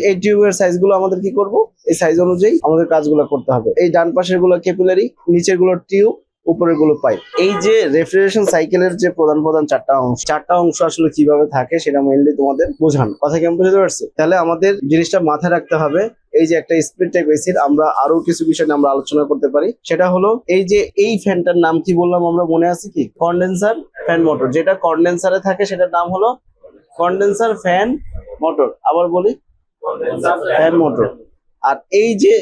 এই টিউবের সাইজ গুলো আমাদের কি করব, এই সাইজ অনুযায়ী আমাদের কাজগুলো করতে হবে। এই ডান পাশের গুলো ক্যাপিলারি, নিচের গুলো টিউব, উপরের গুলো পাইপ। এই যে রেফ্রিজারেশন সাইকেলের যে প্রধান চারটা অংশ আসলে কিভাবে থাকে সেটা মেইনলি তোমাদের বোঝানো। কথা কেমন বুঝতে পারছি? তাহলে আমাদের জিনিসটা মাথায় রাখতে হবে, এই যে একটা স্প্লিট টাইপ এসির আমরা আরো কিছু বিষয় নিয়ে আমরা আলোচনা করতে পারি। সেটা হলো এই যে এই ফ্যানটার নাম কি বললাম আমরা, মনে আছে কি? Condenser fan motor. যেটা কন্ডেন্সারে থাকে সেটার নাম হলো কন্ডেন্সার ফ্যান মোটর। আবার বলি, ফ্যান মোটর। আর এই যে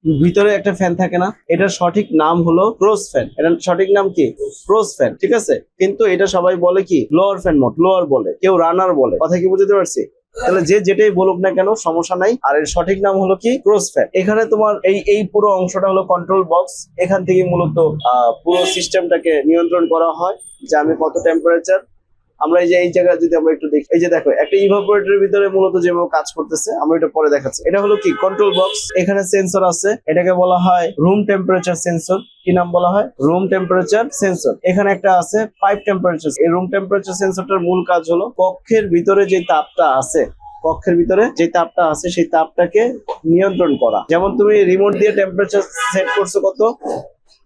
ভিতরে একটা ফ্যান থাকে না, এটার সঠিক নাম হলো ক্রস ফ্যান। এটার সঠিক নাম কি? ক্রস ফ্যান, ঠিক আছে? কিন্তু এটা সবাই বলে কি লোয়ার ফ্যান মোট, লোয়ার বলে, কেউ রানার বলে। কথা কি বুঝতে পারছি? তাহলে যে যেটাই বলুক না কেন সমস্যা নাই। আর এর সঠিক নাম হলো কি? Cross fan. এখানে তোমার এই পুরো অংশটা হলো কন্ট্রোল বক্স। এখান থেকে মূলত পুরো সিস্টেমটাকে নিয়ন্ত্রণ করা হয় যে আমি কত টেম্পারেচার। আমরা এই যে এই জায়গায় যদি আমরা একটু দেখি, এই যে দেখো একটা ইভাপোরেটরের ভিতরে মূলত যেভাবে কাজ করতেছে আমরা এটা পরে দেখাচ্ছি। এটা হলো কি? Control box. এখানে সেন্সর আছে, এটাকে বলা হয় রুম টেম্পারেচার সেন্সর। কি নাম বলা হয়? Room temperature sensor. এখানে একটা আছে পাইপ টেম্পারেচার। এই রুম টেম্পারেচার সেন্সরটার মূল কাজ হলো কক্ষের ভিতরে যে তাপটা আছে, কক্ষের ভিতরে যে তাপটা আছে সেই তাপটাকে নিয়ন্ত্রণ করা। যেমন তুমি রিমোট দিয়ে টেম্পারেচার সেট করছো, কত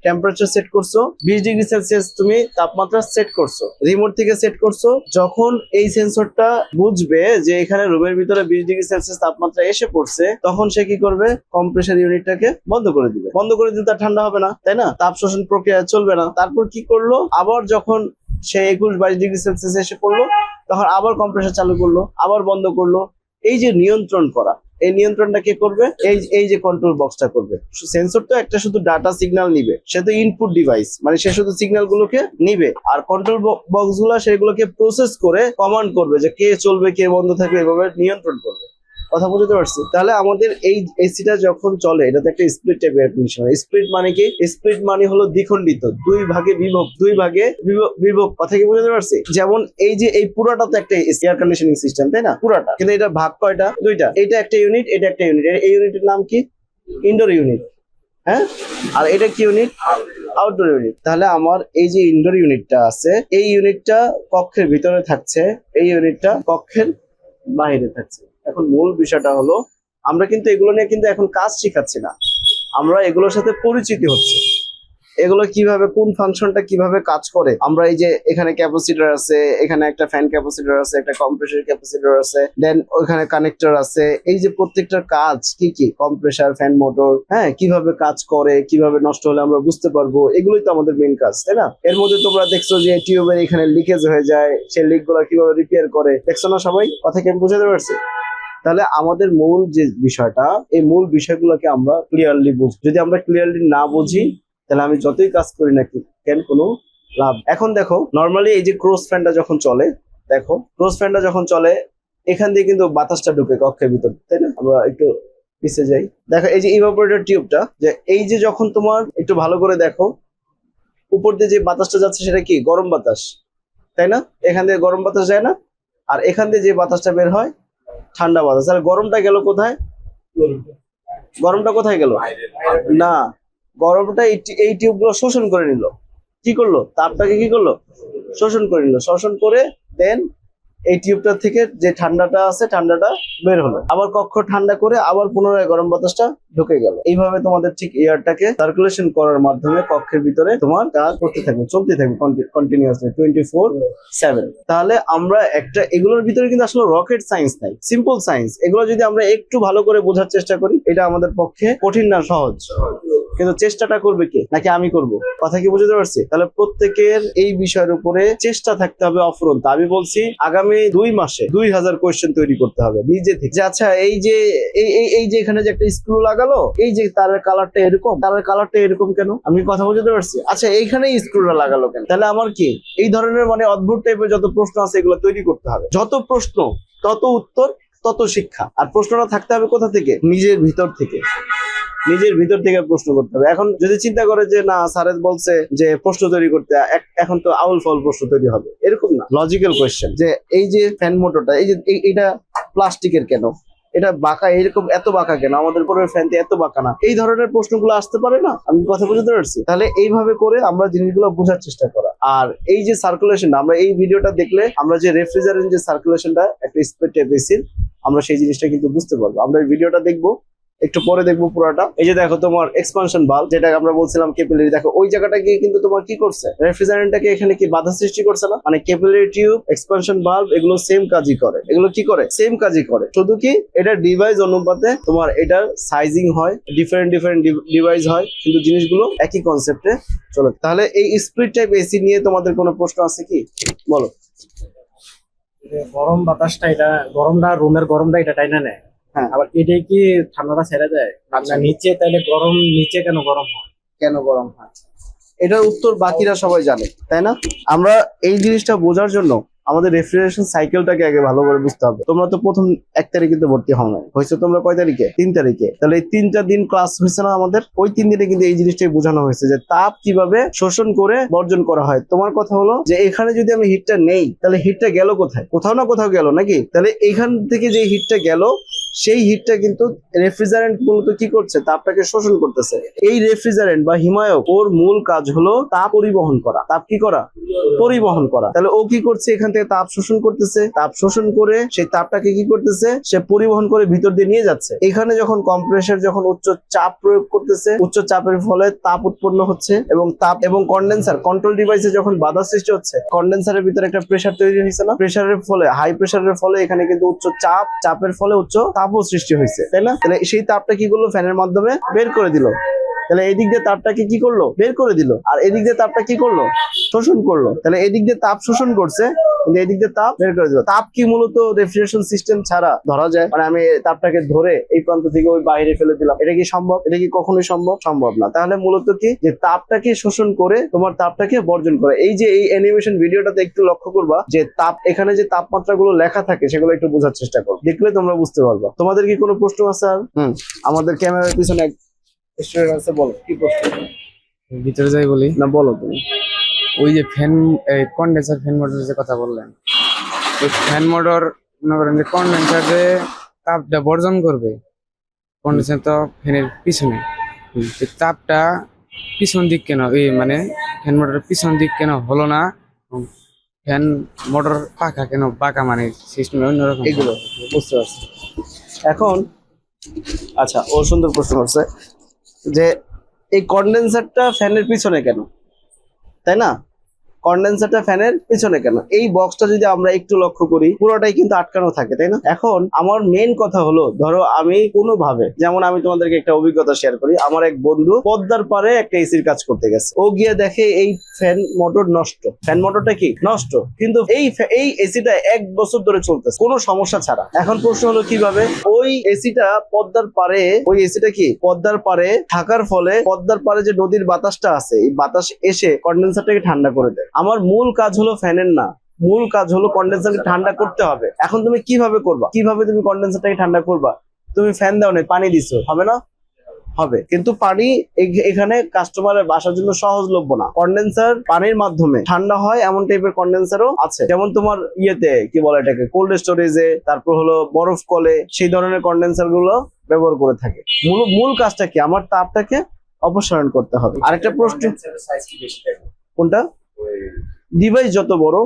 টেম্পারেচার সেট করছো? 20°C তুমি তাপমাত্রা সেট করছো, রিমোট থেকে সেট করছো। যখন এই সেন্সরটা বুঝবে যে এখানে রুমের ভিতরে 20°C তাপমাত্রা এসে পড়ছে, তখন সে কি করবে? কম্প্রেসার ইউনিটটাকে বন্ধ করে দিবে। বন্ধ করে দিলে তার ঠান্ডা হবে না, তাই না? তাপ শোষণ প্রক্রিয়া চলবে না। তারপর কি করলো? আবার যখন সে 21-22°C এসে পড়লো, তখন আবার কম্প্রেসার চালু করলো, আবার বন্ধ করলো। এই যে নিয়ন্ত্রণ করা, এই নিয়ন্ত্রণটা কে করবে? এই যে কন্ট্রোল বক্সটা করবে। সেন্সর তো একটা শুধু ডাটা সিগন্যাল নিবে, সে তো ইনপুট ডিভাইস, মানে সে শুধু সিগন্যাল গুলোকে নিবে। আর কন্ট্রোল বক্স গুলো সেগুলোকে প্রসেস করে কমান্ড করবে যে কে চলবে, কে বন্ধ থাকবে, এভাবে নিয়ন্ত্রণ করবে। কথা বুঝতে পারছি? তাহলে আমাদের এই এসিটা যখন চলে, এটাতে একটা split type air condition. Split মানে কি? স্প্লিট মানে হলো দ্বিখণ্ডিত, দুই ভাগে বিভক্ত। কথা কি বুঝতে পারছি? যেমন এই যে এই পুরাটা তো একটা এয়ার কন্ডিশনিং সিস্টেম, তাই না? পুরাটা, কিন্তু এটা ভাগ কয়টা? দুইটা। এটা একটা ইউনিট, এটা একটা ইউনিট। এই ইউনিটের নাম কি? Indoor unit. হ্যাঁ, আর এটা কি ইউনিট? Outdoor unit. তাহলে আমার এই যে ইনডোর ইউনিটটা আছে, এই ইউনিটটা কক্ষের ভিতরে থাকছে, এই ইউনিটটা কক্ষের বাইরে থাকছে। এখন মূল বিষয়টা হলো আমরা কিন্তু এগুলো নিয়ে কিন্তু এখন কাজ শিখাচ্ছি না, আমরা এগুলোর সাথে পরিচিতি হচ্ছে। এগুলো কিভাবে, কোন ফাংশনটা কিভাবে কাজ করে। আমরা এই যে এখানে ক্যাপাসিটর আছে, এখানে একটা ফ্যান ক্যাপাসিটর আছে, একটা কম্প্রেসর ক্যাপাসিটর আছে, দেন ওখানে কানেক্টর আছে। এই যে প্রত্যেকটার কাজ কি কি, কম্প্রেসার, ফ্যান মোটর, হ্যাঁ, কিভাবে কাজ করে, কিভাবে নষ্ট হলে আমরা বুঝতে পারবো, এগুলোই তো আমাদের মেইন কাজ, তাই না? এর মধ্যে তোমরা দেখছো যে টিউবের এখানে লিকেজ হয়ে যায়, সেই লিক গুলো কিভাবে রিপেয়ার করে, দেখছো না সবাই? কথা কি আমি বুঝাতে পারছি? তাহলে আমাদের মূল যে বিষয়টা, এই মূল বিষয়গুলোকে আমরা ক্লিয়ারলি বুঝি। যদি আমরা ক্লিয়ারলি না বুঝি, তাহলে আমি যতই কাজ করি না কেন কোনো লাভ। এখন দেখো নর্মালি এই যে ক্রস ফ্যানটা যখন চলে, দেখো ক্রস ফ্যানটা যখন চলে, এখান দিয়ে কিন্তু বাতাসটা ঢুকে কক্ষের ভিতর, তাই না? আমরা একটু পিছিয়ে যাই, দেখো এই যে ইভাপোরেটর টিউবটা, যে এই যে যখন তোমার একটু ভালো করে দেখো, উপর দিয়ে যে বাতাসটা যাচ্ছে সেটা কি? গরম বাতাস, তাই না? এখান দিয়ে গরম বাতাস যায় না, আর এখান দিয়ে যে বাতাসটা বের হয় ঠান্ডা বাতাস। তাহলে গরমটা গেল কোথায়? গরমটা কোথায় গেল? না, গরমটা এই টিউব গুলো শোষণ করে নিল। কি করলো? তাপটাকে কি করলো? শোষণ করে নিল। শোষণ করে দেন এই টিউবটা থেকে যে ঠান্ডাটা আছে, ঠান্ডাটা বের হলো। আবার কক্ষ ঠান্ডা করে আবার পুনরায় গরম বাতাসটা ঢুকে গেল। এইভাবে তোমাদের ঠিক এয়ারটাকে সার্কুলেশন করার মাধ্যমে কক্ষের ভিতরে তোমার কাজ করতে থাকবে, চলতে থাকবে কন্টিনিউয়াসলি 24/7। তাহলে আমরা একটা, এগুলোর ভিতরে কিন্তু আসলে রকেট সায়েন্স নাই, সিম্পল সায়েন্স। এগুলো যদি আমরা একটু ভালো করে বোঝার চেষ্টা করি, এটা আমাদের পক্ষে কঠিন না, সহজ। কিন্তু চেষ্টাটা করবে কে? নাকি আমি করব? কথা কি বুঝতে পারছি? তাহলে প্রত্যেকের এই বিষয়ের উপরে চেষ্টা থাকতে হবে অফুরন্ত। আমি বলছি আগামী 2 মাসে 2000 কোয়েশ্চেন তৈরি করতে হবে নিজে থেকে। আচ্ছা, এই যে এই যে এখানে যে একটা স্ক্রু লাগালো, এই যে তারের কালারটা এরকম, তারের কালারটা এরকম কেন? আমি কথা বুঝতে পারছি? আচ্ছা, এইখানে স্ক্রুটা লাগালো কেন? তাহলে আমার কি এই ধরনের মানে অদ্ভুত টাইপের যত প্রশ্ন আছে এগুলো তৈরি করতে হবে। যত প্রশ্ন তত উত্তর, তত শিক্ষা। আর প্রশ্নটা থাকতে হবে কোথা থেকে? নিজের ভিতর থেকে। নিজের ভিতর থেকে প্রশ্ন করতে হবে। এখন যদি চিন্তা করে যে না স্যারের বলছে যে প্রশ্ন তৈরি করতে, এখন তো আউল ফাউল প্রশ্ন তৈরি হবে, এরকম না। লজিক্যাল কোয়েশ্চেন, যে এই যে ফ্যান মোটরটা, এই যে এটা প্লাস্টিকের কেন? এটা বাঁকা, এরকম এত বাঁকা কেন, আমাদের উপরের ফ্যানটি এত বাঁকা না, এই ধরনের প্রশ্নগুলো আসতে পারে না। আমি কথা বুঝতে পারছি? তাহলে এইভাবে করে আমরা জিনিসগুলো বোঝার চেষ্টা করা। আর এই যে সার্কুলেশন, আমরা এই ভিডিওটা দেখলে আমরা যে রেফ্রিজারেন্ট যে সার্কুলেশনটা একটা স্প্রে টাইপ এসির, আমরা সেই জিনিসটা কিন্তু বুঝতে পারবো। আমরা এই ভিডিওটা দেখবো, একটু পরে দেখবো পুরোটা। এই যে দেখো তোমার এক্সপানশন বাল্ব, যেটা আমরা বলছিলাম ক্যাপিলারি, দেখো ওই জায়গাটা গিয়ে কিন্তু তোমার কি করছে, রেফ্রিজারেন্টটাকে এখানে কি বাধা সৃষ্টি করছে না? মানে ক্যাপিলারি টিউব, এক্সপানশন বাল্ব, এগুলো সেম কাজই করে। এগুলো কি করে? সেম কাজই করে, শুধু কি এটা ডিভাইস অনুপাতে তোমার এটার সাইজিং হয়, ডিফারেন্ট ডিভাইস হয়, কিন্তু জিনিসগুলো একই কনসেপ্টে চলে। তাহলে এই স্প্লিট টাইপ এসি নিয়ে তোমাদের কোনো প্রশ্ন আছে কি, বলো। গরম বাতাসটা, এটা গরমটা, রুমের গরমটা এটা টাইনা নেয়। হ্যাঁ, আবার এটাই কি ঠান্ডাটা ছেড়ে দেয়? আচ্ছা। নিচে তাইলে গরম, নিচে কেন গরম হয়? কেন গরম হয় এটার উত্তর বাকিরা সবাই জানে, তাই না? আমরা এই জিনিসটা বোঝার জন্য আমাদের রেফ্রিজারেশন সাইকেলটাকে আগে ভালো করে বুঝতে হবে। তোমরা তো প্রথম 1 তারিখে তো ভর্তি হও না, হয়েছে তোমরা কয় তারিখে? 3 তারিখে। তাহলে এই 3টা দিন ক্লাস হয়েছে না আমাদের? ওই 3 দিনে কিন্তু এই জিনিসটাই বোঝানো হয়েছে যে তাপ কিভাবে শোষণ করে বর্জন করা হয়। তোমার কথা হলো যে এখানে যদি আমি হিটটা নেই, তাহলে হিটটা গেল কোথায়? কোথাও না কোথাও গেল নাকি? তাহলে এখান থেকে যে হিটটা গেল, সেই হিটটা কিন্তু রেফ্রিজারেন্ট মূলত কি করছে, তাপটাকে শোষণ করতেছে। এই রেফ্রিজারেন্ট বা হিমায়ক, ওর মূল কাজ হলো তাপ পরিবহন করা। তাপ কি করা? পরিবহন করা। তাহলে ও কি করছে, এখান থেকে তাপ শোষণ করতেছে, তাপ শোষণ করে সেই তাপটাকে কি করতেছে, সে পরিবহন করে ভিতর দিয়ে নিয়ে যাচ্ছে। এখানে যখন কম্প্রেসর যখন উচ্চ চাপ প্রয়োগ করতেছে, উচ্চ চাপের ফলে তাপ উৎপন্ন হচ্ছে, এবং তাপ এবং কন্ডেন্সার কন্ট্রোল ডিভাইসে যখন বাধা সৃষ্টি হচ্ছে, কন্ডেন্সারের ভিতরে একটা প্রেসার তৈরি হয়েছে না? প্রেসারের ফলে, হাই প্রেসারের ফলে এখানে কিন্তু উচ্চ চাপ, চাপের ফলে উচ্চ তাপও সৃষ্টি হয়েছে, তাই না? তাহলে সেই তাপটা কি করলো, ফ্যানের মাধ্যমে বের করে দিল। তাহলে এদিক দিয়ে তাপটাকে কি করলো, বের করে দিল। আর এদিক দিয়ে তাপটা কি করলো, শোষণ করলো। তাহলে এদিক দিয়ে তাপ শোষণ করছে, কিন্তু এদিক দিয়ে তাপ বের করে দিল। তাপ কি মূলত রেফ্রিজারেশন সিস্টেম ছাড়া ধরা যায়? মানে আমি তাপটাকে ধরে এই প্রান্ত থেকে ওই বাইরে ফেলে দিলাম, এটা কি সম্ভব? এটা কি কখনোই সম্ভব? সম্ভব না। তাহলে মূলত কি, যে তাপটাকে শোষণ করে তোমার তাপটাকে বর্জন করে। এই যে এই অ্যানিমেশন ভিডিওটাতে একটু লক্ষ্য করবা যে তাপ, এখানে যে তাপমাত্রা গুলো লেখা থাকে সেগুলো একটু বোঝার চেষ্টা করো, দেখলে তোমরা বুঝতে পারবা। তোমাদের কি কোনো প্রশ্ন আছে? আর আমাদের ক্যামেরার পিছনে এক স্টুডেন্ট আছে, বলো কি প্রশ্ন। ভিতরে যাই বলি না, বলো তুমি। ওই যে ফ্যান, কন্ডেন্সার ফ্যান মোটরের যে কথা বললেন, ওই ফ্যান মোটর মনে করেন যে কন্ডেন্সারে তাপটা বর্জন করবে। কন্ডেন্সার তো ফ্যানের পিছনে, এই তাপটা পিছন দিক কেন, এই মানে ফ্যান মোটরের পিছন দিক কেন হলো না? ফ্যান মোটর পাখা কেন বাঁকা, মানে সিস্টেম অন্যরকম? এগুলো বুঝতে পারছি এখন। আচ্ছা, ও সুন্দর প্রশ্ন করছে যে এই কন্ডেন্সারটা ফ্যানের পিছনে কেন, তাই না? কন্ডেন্সারটা ফ্যানের পিছনে কেন? এই বক্সটা যদি আমরা একটু লক্ষ্য করি, পুরোটাই কিন্তু আটকানো থাকে, তাই না? এখন আমার মেইন কথা হলো, ধরো আমি কোনোভাবে, যেমন আমি তোমাদেরকে একটা অভিজ্ঞতা শেয়ার করি। আমার এক বন্ধু পদ্মার পারে একটা এসির কাজ করতে গেছে, ও গিয়ে দেখে এই ফ্যান মোটর নষ্ট। ফ্যান মোটরটা কি নষ্ট, কিন্তু এই এসিটা 1 বছর ধরে চলতেছে কোনো সমস্যা ছাড়া। এখন প্রশ্ন হলো কিভাবে ওই এসিটা পদ্মার পারে, ওই এসিটা কি পদ্মার পারে থাকার ফলে পদ্মার পারে যে নদীর বাতাসটা আছে, এই বাতাস এসে কন্ডেন্সারটাকে ঠান্ডা করে দেয়। আমার মূল কাজ হলো ফ্যানের না, মূল কাজ হলো কন্ডেন্সারকে ঠান্ডা করতে হবে। এখন তুমি কিভাবে করবা, কিভাবে তুমি কন্ডেন্সারটাকে ঠান্ডা করবা? তুমি ফ্যান দাও না, পানি দিছো, হবে না? হবে, কিন্তু পানি এখানে কাস্টমারের বাসার জন্য সহজলভ্য না। কন্ডেন্সার পানির মাধ্যমে ঠান্ডা হয় এমন টাইপের কন্ডেন্সারও আছে, যেমন তোমার ইয়েতে কি বলে এটাকে, কোল্ড স্টোরেজে, তারপর হলো বরফ কলে, সেই ধরনের কন্ডেন্সার গুলো ব্যবহার করে থাকে। মূল কাজটা কি, আমার তাপটাকে অপসারণ করতে হবে। আরেকটা প্রশ্ন, কোনটা? ডিভাইস যত বড়,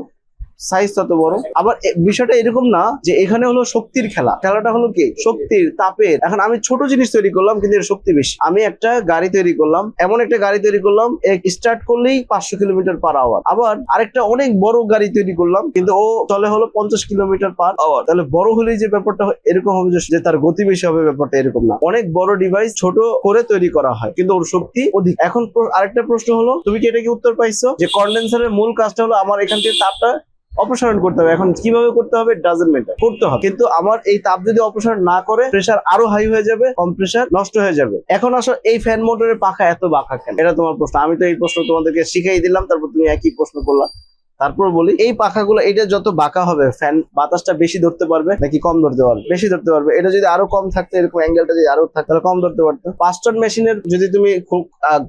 সাইজ তত বড়। আবার বিষয়টা এরকম না যে এখানে হলো শক্তির খেলা, খেলাটা হলো কি শক্তির, তাপের। এখন আমি ছোট জিনিস তৈরি করলাম কিন্তু এর শক্তি বেশি। আমি একটা গাড়ি তৈরি করলাম, এমন একটা গাড়ি তৈরি করলাম স্টার্ট করলেই 500 কিলোমিটার পার আওয়ার। আবার আরেকটা অনেক বড় গাড়ি তৈরি করলাম, কিন্তু ও চলে হলো 50 কিলোমিটার পার আওয়ার। তাহলে বড় হলেই যে ব্যাপারটা এরকম হবে যে তার গতি বেশি হবে, ব্যাপারটা এরকম না। অনেক বড় ডিভাইস ছোট করে তৈরি করা হয়, কিন্তু ওর শক্তি অধিক। এখন আরেকটা প্রশ্ন হলো, তুমি কি এটা কি উত্তর পাইছো যে কন্ডেন্সারের মূল কাজটা হলো আমার এখান থেকে তাপটা অপসারণ করতে হবে। এখন কিভাবে করতে হবে, ডাজন্ট ম্যাটার, করতে হবে। কিন্তু আমার এই তাপ যদি অপসারণ না করে, প্রেসার আরো হাই হয়ে যাবে, কম্প্রেসার নষ্ট হয়ে যাবে। এখন আসো এই ফ্যান মোটরের পাখা এত বাঁকা কেন, এটা তোমার প্রশ্ন। আমি তো এই প্রশ্ন তোমাদেরকে শিখাই দিলাম, তারপর তুমি একই প্রশ্ন করলা। তারপর বলি, এই পাখাগুলো এটা যত বাঁকা হবে, ফ্যান বাতাসটা বেশি ধরতে পারবে নাকি কম ধরতে পারবে? বেশি ধরতে পারবে। এটা যদি আরো কম থাকতো, এরকম অ্যাঙ্গেলটা যদি আরো থাকতো, তাহলে কম ধরতে পারতো। 5 টন মেশিনের যদি তুমি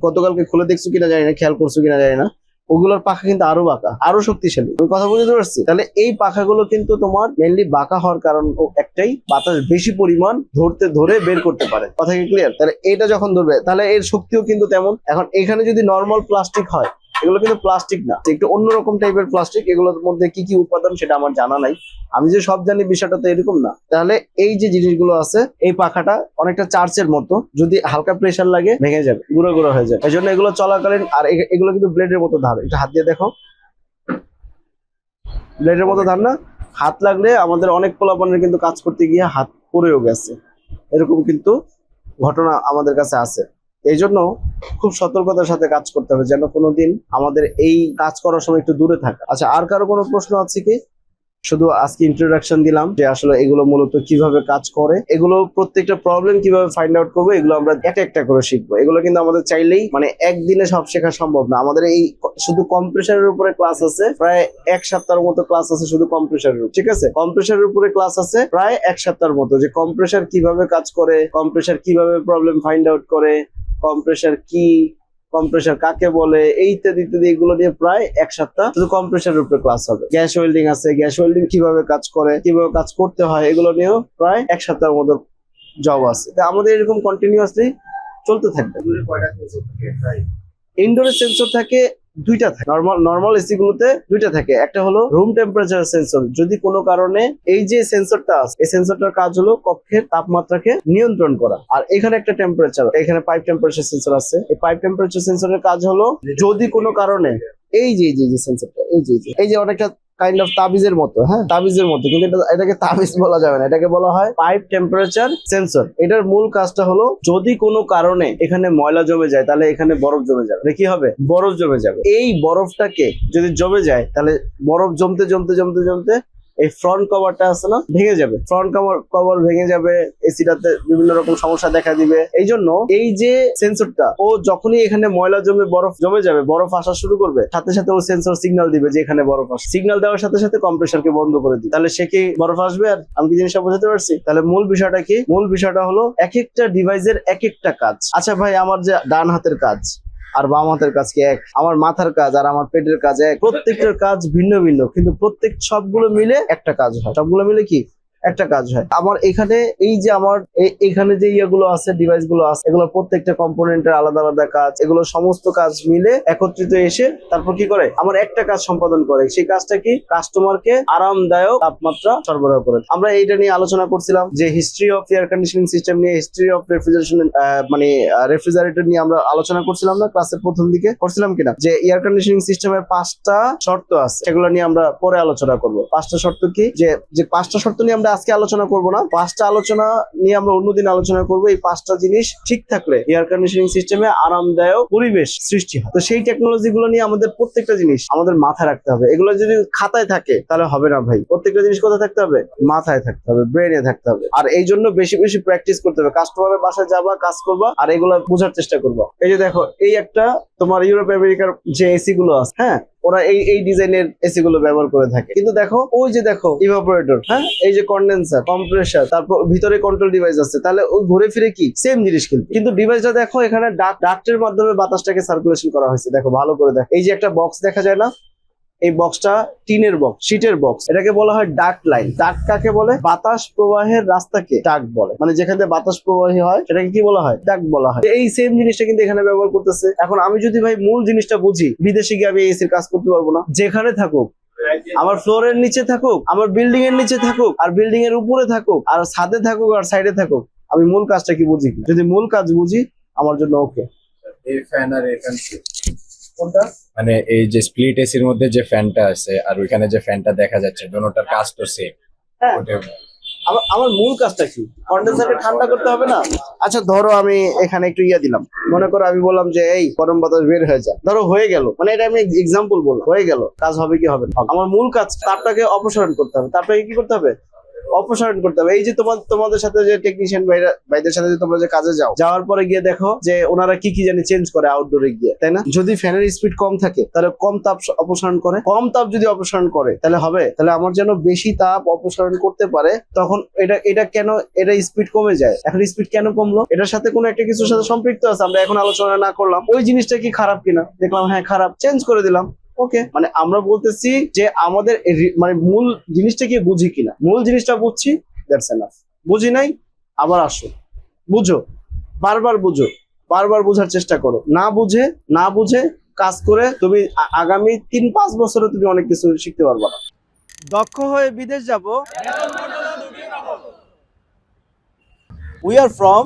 গতকালকে খুলে দেখছো কিনা জানি না, খেয়াল করছো কিনা জানি না, ওগুলোর পাখা কিন্তু আরো বাঁকা, আরো শক্তিশালী। আমি কথা বুঝতে পারছি? তাহলে এই পাখাগুলো কিন্তু তোমার মেইনলি বাঁকা হওয়ার কারণ একটাই, বাতাস বেশি পরিমাণ ধরে বের করতে পারে। কথা কি ক্লিয়ার? তাহলে এটা যখন ধরবে তাহলে এর শক্তিও কিন্তু তেমন। এখন এখানে যদি নর্মাল প্লাস্টিক হয়, এগুলো কিন্তু প্লাস্টিক না, একটু অন্যরকম টাইপের প্লাস্টিক। এগুলোর মধ্যে কি কি উপাদান সেটা আমার জানা নাই, আমি যে সব জানি বিষয়টা তো এরকম না। তাহলে এই যে জিনিসগুলো আছে, এই পাখাটা অনেকটা চার্চের মতো, যদি হালকা প্রেসার লাগে ভেঙে যাবে, গুঁড়ো গুঁড়ো হয়ে যায়। এই জন্য এগুলো চলাকালীন, আর এগুলো কিন্তু ব্লেডের মতো ধার, এটা হাত দিয়ে দেখো, ব্লেডের মতো ধার না? হাত লাগলে আমাদের অনেক পোলাপানের কিন্তু কাজ করতে গিয়ে হাত পড়েও গেছে, এরকম কিন্তু ঘটনা আমাদের কাছে আছে। এই জন্য খুব সতর্কতার সাথে কাজ করতে হবে, যেন কোনোদিন আমাদের এই কাজ করার সময় একটু দূরে থাকা। আচ্ছা, আর কারো কোনো প্রশ্ন আছে কি? শুধু আজকে ইন্ট্রোডাকশন দিলাম যে আসলে এগুলো মূলত কিভাবে কাজ করে, এগুলো প্রত্যেকটা প্রবলেম কিভাবে ফাইন্ড আউট করবো, এগুলো আমরা একটা একটা করে শিখবো। এগুলো কিন্তু আমাদের চাইলেই মানে একদিনে সব শেখা সম্ভব না। আমাদের এই শুধু কম্প্রেসারের উপরে ক্লাস আছে প্রায় 1 সপ্তাহের মতো, ক্লাস আছে শুধু কম্প্রেসারের, ঠিক আছে? কম্প্রেসারের উপরে ক্লাস আছে প্রায় 1 সপ্তাহের মতো, যে কম্প্রেসার কিভাবে কাজ করে, কম্প্রেসার কিভাবে প্রবলেম ফাইন্ড আউট করে, কম্প্রেসার কি, কম্প্রেসার কাকে বলে, এই ইত্যাদি ইত্যাদি, এগুলো নিয়ে প্রায় 1 সপ্তাহ শুধু কম্প্রেসারের উপরে ক্লাস হবে। গ্যাস ওয়েল্ডিং আছে, গ্যাস ওয়েল্ডিং কিভাবে কাজ করে, কিভাবে কাজ করতে হয়, এগুলো নিয়েও প্রায় 1 সপ্তাহের মতো জব আছে। তা আমাদের এরকম কন্টিনিউয়াসলি চলতে থাকবে। ইনডোরের সেন্সর থাকে দুইটা, থাকে নর্মাল এসি গুলোতে দুইটা থাকে। একটা হলো রুম টেম্পারেচার সেন্সর, যদি কোনো কারণে এই যে সেন্সরটা আছে, এই সেন্সরটার কাজ হলো কক্ষের তাপমাত্রাকে নিয়ন্ত্রণ করা। আর এখানে একটা টেম্পারেচার, এখানে পাইপ টেম্পারেচার সেন্সর আছে। এই পাইপ টেম্পারেচার সেন্সরের কাজ হলো যদি কোনো কারণে এই যে সেন্সরটা, এই যে অনেকটা কাইন্ড অফ তাবিজের মতো, হ্যাঁ তাবিজের মতো, কিন্তু এটাকে তাবিজ বলা যাবে না, এটাকে বলা হয় পাইপ টেম্পারেচার সেন্সর। এটার মূল কাজটা হলো যদি কোনো কারণে এখানে ময়লা জমে যায়, তাহলে এখানে বরফ জমে যাবে। কি হবে? বরফ জমে যাবে। এই বরফটাকে যদি জমে যায়, তাহলে বরফ জমতে জমতে জমতে জমতে এই ফ্রন্ট কভারটা আছে না, ভেঙে যাবে। ফ্রন্ট কভার ভেঙে যাবে, এসিটাতে বিভিন্ন রকম সমস্যা দেখা দিবে। এই জন্য এই যে সেন্সরটা, ও যখনই এখানে ময়লা জমে বরফ জমে যাবে, বরফ আসা শুরু করবে, সাথে সাথে ও সেন্সর সিগন্যাল দিবে যে এখানে বরফ আসে। সিগন্যাল দেওয়ার সাথে সাথে কম্প্রেসারকে বন্ধ করে দিবে। তাহলে সে কি বরফ আসবে? আর আমি কি জিনিসটা বোঝাতে পারছি? তাহলে মূল বিষয়টা কি? মূল বিষয়টা হলো এক একটা ডিভাইসের এক একটা কাজ। আচ্ছা ভাই, আমার যে ডান হাতের কাজ আর বাম হাতের কাজ কি এক? আমার মাথার কাজ আর আমার পেটের কাজ এক? প্রত্যেকটার কাজ ভিন্ন ভিন্ন, কিন্তু সবগুলো মিলে একটা কাজ হয়। সবগুলো মিলে কি একটা কাজ হয়। আমার এখানে এই যে আমার এখানে যে ইয়েগুলো আছে, ডিভাইস গুলো আছে, এগুলো প্রত্যেকটা কম্পোনেন্টের আলাদা আলাদা কাজ। এগুলো সমস্ত কাজ মিলে একত্রিত এসে তারপর কি করে? আমার একটা কাজ সম্পাদন করে। সেই কাজটা কি? কাস্টমারকে আরামদায়ক তাপমাত্রা সরবরাহ করে। আমরা এইটা নিয়ে আলোচনা করছিলাম যে history of air conditioning system নিয়ে, হিস্ট্রি অফ রেফ্রিজারেশন, মানে রেফ্রিজারেটর নিয়ে আমরা আলোচনা করছিলাম না ক্লাসের প্রথম দিকে? করছিলাম কিনা? যে এয়ার কন্ডিশনিং সিস্টেমের 5টা শর্ত আছে, সেগুলো নিয়ে আমরা পরে আলোচনা করবো। 5টা শর্ত কি? যে 5টা শর্ত নিয়ে আমরা আজকে আলোচনা করব না, 5টা আলোচনা নিয়ে আমরা অন্যদিন আলোচনা করব। এই 5টা জিনিস ঠিক থাকলে এয়ার কন্ডিশনিং সিস্টেমে আরামদায়ক পরিবেশ সৃষ্টি হয়। তো সেই টেকনোলজি গুলো নিয়ে আমাদের প্রত্যেকটা জিনিস আমাদের মাথায় রাখতে হবে। এগুলো যদি খাতায় থাকে তাহলে হবে না ভাই। প্রত্যেকটা জিনিস কোথায় থাকতে হবে? মাথায় থাকতে হবে, ব্রেনে থাকতে হবে। আর এই জন্য বেশি বেশি প্র্যাকটিস করতে হবে। কাস্টমারের বাসায় যাবা, কাজ করবা, আর এগুলো বোঝার চেষ্টা করবা। এই যে দেখো, এই একটা তোমার ইউরোপ আমেরিকার যে এসি গুলো আছে, হ্যাঁ, ওরা এই ডিজাইনের এসি গুলো ব্যবহার করে থাকে। কিন্তু দেখো, ওই যে দেখো ইভাপোরেটর, হ্যাঁ, এই যে কন্ডেন্সার, কম্প্রেসার, তারপর ভিতরে কন্ট্রোল ডিভাইস আছে, তাহলে ওই ঘুরে ফিরে কি সেম জিনিস। কিন্তু ডিভাইসটা দেখো, এখানে ডাক্টের মাধ্যমে বাতাসটাকে সার্কুলেশন করা হয়েছে। দেখো ভালো করে দেখো, এই যে একটা বক্স দেখা যায় না, এই বক্সটা টিনের বক্স, শীটের বক্স, এটাকে বলা হয় ডাক্ট লাইন। ডাক্ট কাকে বলে? বাতাস প্রবাহের রাস্তাকে ডাক্ট বলে। মানে যেখানে বাতাস প্রবাহী হয় সেটাকে কি বলা হয়? ডাক্ট বলা হয়। এই সেম জিনিসটা কিন্তু এখানে ব্যবহার করতেছে। এখন আমি যদি ভাই মূল জিনিসটা বুঝি, বিদেশে গিয়ে আমি এসির কাজ করতে পারবো না। যেখানে থাকুক, আমার ফ্লোরের নিচে থাকুক, আমার বিল্ডিং এর নিচে থাকুক, আর বিল্ডিং এর উপরে থাকুক, আর ছাদে থাকুক, আর সাইডে থাকুক, আমি মূল কাজটা কি বুঝি। যদি মূল কাজ বুঝি, আমার জন্য ওকে। এই ফ্যান আর এই ফ্যান কোনটা? মানে এই যে স্প্লিট এসির মধ্যে যে ফ্যানটা আছে আর ওইখানে যে ফ্যানটা দেখা যাচ্ছে, দুটোটার কাজ তো সেম। হ্যাঁ, আমার মূল কাজটা কি? কন্ডেন্সারকে ঠান্ডা করতে হবে না? আচ্ছা ধরো আমি এখানে একটু দিলাম, মনে করো আমি বললাম যে এই গরম বাতাস বের হয়ে যায়, ধরো হয়ে গেল, মানে এটা আমি এক্সাম্পল বলবো, হয়ে গেল, কাজ হবে কি হবে না? আমার মূল কাজ তাপটাকে অপসারণ করতে হবে। তাপটাকে কি করতে হবে? অপসারণ করতে হবে। এই যে তোমাদের সাথে যে টেকনিশিয়ান ভাইদের সাথে যে তোমরা যে কাজে যাওয়ার পরে গিয়ে দেখো যে ওনারা কি কি জানি চেঞ্জ করে আউটডোরে গিয়ে, তাই না? যদি ফ্যানের স্পিড কম থাকে তাহলে কম তাপ অপসারণ করে, কম তাপ যদি অপসারণ করে তাহলে হবে, তাহলে আমার যেন বেশি তাপ অপসারণ করতে পারে, তখন এটা কেন এটা স্পিড কমে যায়? এখন স্পিড কেন কমলো? এটার সাথে কোনো একটা কিছুর সাথে সম্পৃক্ত আছে, আমরা এখন আলোচনা না করলাম। ওই জিনিসটা কি খারাপ কিনা দেখলাম, হ্যাঁ খারাপ, চেঞ্জ করে দিলাম। ওকে, মানে আমরা বলতেছি যে আমাদের মানে মূল জিনিসটা কি বুঝি কিনা, মূল জিনিসটা বুঝছি, দ্যাটস এনাফ। বুঝি নাই, আবার আসো, বুঝো, বারবার বুঝো, বারবার বোঝার চেষ্টা করো। না বুঝে কাজ করে তুমি আগামী 3-5 বছরে তুমি অনেক কিছু শিখতে পারবা না। দক্ষ হয়ে বিদেশ যাব। We are from